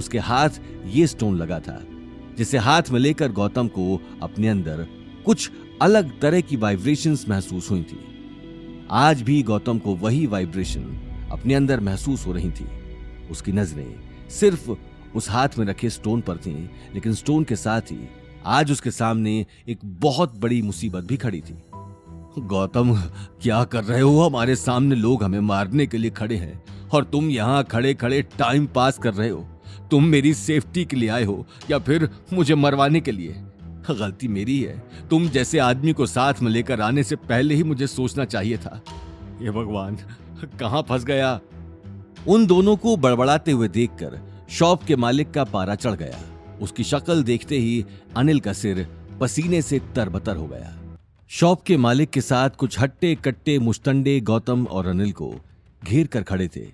उसके हाथ ये स्टोन लगा था, जिसे हाथ में लेकर गौतम को अपने अंदर कुछ अलग तरह की वाइब्रेशंस महसूस हुई थी। आज भी गौतम को वही वाइब्रेशन अपने अंदर महसूस हो रही थी। उसकी नजरें सिर्फ उस हाथ में रखे स्टोन पर थीं, लेकिन स्टोन के साथ ही आज उसके सामने एक बहुत बड़ी मुसीबत भी खड़ी थी। गौतम, क्या कर रहे हो? हमारे सामने लोग हमें मारने के लिए खड़े हैं और तुम यहाँ खड़े खड़े टाइम पास कर रहे हो। तुम मेरी सेफ्टी के लिए आए हो या फिर मुझे मरवाने के लिए? गलती मेरी है। तुम जैसे आदमी को साथ में लेकर आने से पहले ही मुझे सोचना चाहिए था। ये भगवान, कहां फंस गया? उन दोनों को बड़बड़ाते हुए देखकर शॉप के मालिक का पारा चढ़ गया। उसकी शक्ल देखते ही अनिल का सिर पसीने से तरबतर हो गया। शॉप के मालिक के साथ कुछ हट्टे कट्टे मुश्तंडे गौतम और अनिल को घेर कर खड़े थे।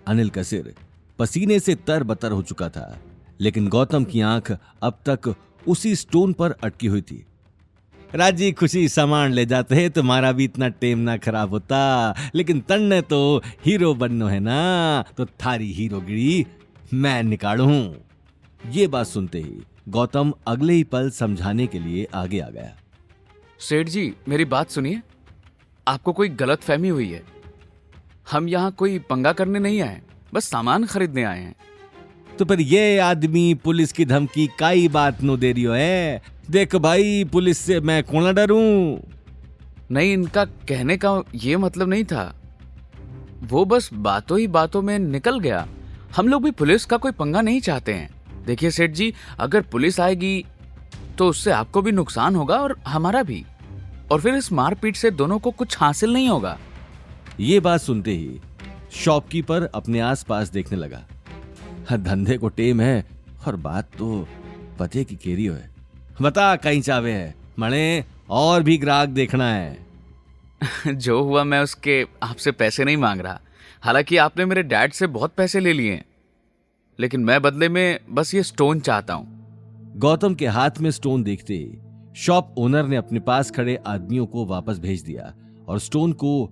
अनिल का सिर पसीने से तरबतर हो चुका था, लेकिन गौतम की आंख अब तक उसी स्टोन पर अटकी हुई थी। राजी खुशी सामान ले जाते, तुम्हारा भी इतना टेम ना खराब होता, लेकिन तन्ने तो हीरो बननो है ना, तो थारी हीरोगिरी मैं निकालूं। ये बात सुनते ही गौतम अगले ही पल समझाने के लिए आगे आ गया। सेठ जी, मेरी बात सुनिए। आपको कोई गलत फहमी हुई है। हम यहाँ कोई पंगा करने नहीं आए, बस सामान खरीदने आए हैं। तो फिर ये आदमी पुलिस की धमकी काई बात नो दे रही है? देख भाई, पुलिस से मैं कौन डरूं? नहीं, इनका कहने का ये मतलब नहीं था। वो बस बातों ही बातों में निकल गया। हम लोग भी पुलिस का कोई पंगा नहीं चाहते हैं। देखिए सेठ जी, अगर पुलिस आएगी तो उससे आपको भी नुकसान होगा और हमारा भी, और फिर इस मारपीट से दोनों को कुछ हासिल नहीं होगा। ये बात सुनते ही शॉपकीपर अपने आसपास देखने लगा। धंधे को टेम है और बात तो पते की केरियो है। बता, कहीं चावे है मणे, और भी ग्राहक देखना है। जो हुआ, मैं उसके आपसे पैसे नहीं मांग रहा। हालांकि आपने मेरे डैड से बहुत पैसे ले लिए हैं, लेकिन मैं बदले में बस ये स्टोन चाहता हूं। गौतम के हाथ में स्टोन देखते ही शॉप ओनर ने अपने पास खड़े आदमियों को वापस भेज दिया और स्टोन को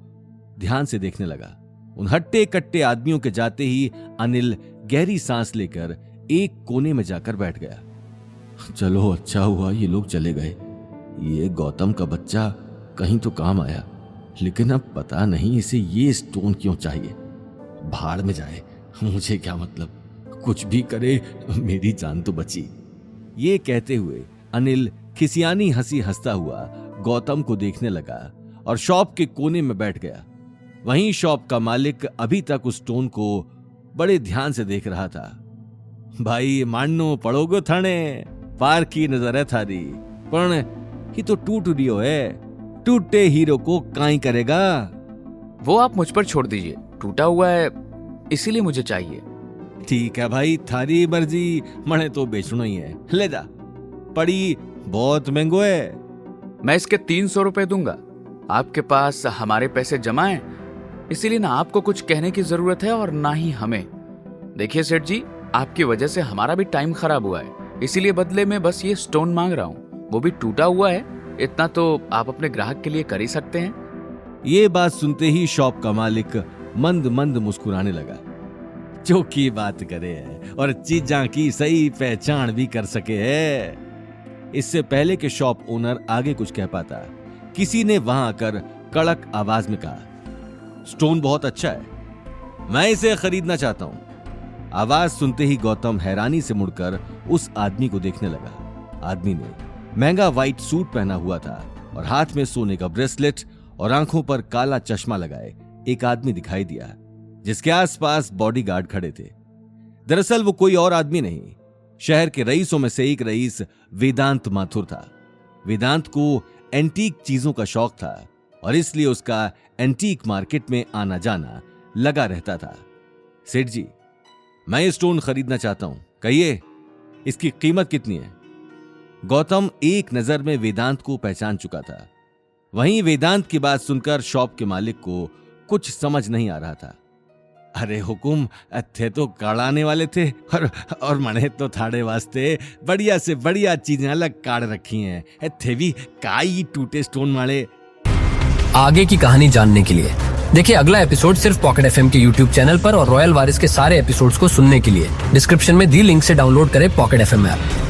ध्यान से देखने लगा। उन हट्टे कट्टे आदमियों के जाते ही अनिल गहरी सांस लेकर एक कोने में जाकर बैठ गया। चलो, अच्छा हुआ ये लोग चले गए। ये गौतम का बच्चा कहीं तो काम आया, लेकिन अब पता नहीं इसे ये स्टोन क्यों चाहिए। भाड़ में जाए, मुझे क्या मतलब, कुछ भी करे मेरी जान तो बची। ये कहते हुए अनिल खिसियानी हंसी हंसता हुआ गौतम को देखने लगा और शॉप के कोने में बैठ गया। वहीं शॉप का मालिक अभी तक उस स्टोन को बड़े ध्यान से देख रहा था। भाई, मानो पड़ोगो थाने, पार की नजर है थारी, पण ये तो टूट रियो है। टूटे हीरो को काई करेगा? वो आप मुझ पर छोड़ दीजिए। टूटा हुआ है इसीलिए मुझे चाहिए। ठीक है भाई, थारी मर्जी, मने तो बेचना ही है, ले जा। पड़ी बहुत महंगो है। मैं इसके 300 रुपए दूंगा। आपके पास हमारे पैसे जमा हैं, इसीलिए ना आपको कुछ कहने की जरूरत है और ना ही हमें। देखिए सेठ जी, आपकी वजह से हमारा भी टाइम खराब हुआ है, इसीलिए बदले में बस ये स्टोन मांग रहा हूँ। वो भी टूटा हुआ है, इतना तो आप अपने ग्राहक के लिए कर ही सकते हैं। ये बात सुनते ही शॉप का मालिक मंद मंद मुस्कुराने लगा। जो की बात करे है और चीजा की सही पहचान भी कर सके है। इससे पहले कि शॉप ओनर आगे कुछ कह पाता, किसी ने वहां आकर कड़क आवाज में कहा, स्टोन बहुत अच्छा है, मैं इसे खरीदना चाहता हूं। आवाज सुनते ही गौतम हैरानी से मुड़कर उस आदमी को देखने लगा। आदमी ने महंगा व्हाइट सूट पहना हुआ था और हाथ में सोने का ब्रेसलेट और आंखों पर काला चश्मा लगाए एक आदमी दिखाई दिया, जिसके आसपास बॉडीगार्ड खड़े थे। दरअसल वो कोई और आदमी नहीं, शहर के रईसों में से एक रईस वेदांत माथुर था। वेदांत को एंटीक चीजों का शौक था और इसलिए उसका एंटीक मार्केट में आना जाना लगा रहता था। सेठ जी, मैं ये स्टोन खरीदना चाहता हूं, कहिए इसकी कीमत कितनी है? गौतम एक नजर में वेदांत को पहचान चुका था। वहीं वेदांत की बात सुनकर शॉप के मालिक को कुछ समझ नहीं आ रहा था। अरे हुकुम, थे तो काढ़ाने वाले थे और मने तो थाड़े वास्ते बढ़िया से बढ़िया चीजें अलग काढ़ रखी हैं। थे भी काई टूटे स्टोन मारे। आगे की कहानी जानने के लिए देखिए अगला एपिसोड सिर्फ पॉकेट एफएम के यूट्यूब चैनल पर और रॉयल वारिस के सारे एपिसोड्स को सुनने के लिए डिस्क्रिप्शन में दी लिंक से डाउनलोड करें पॉकेट एफएम ऐप।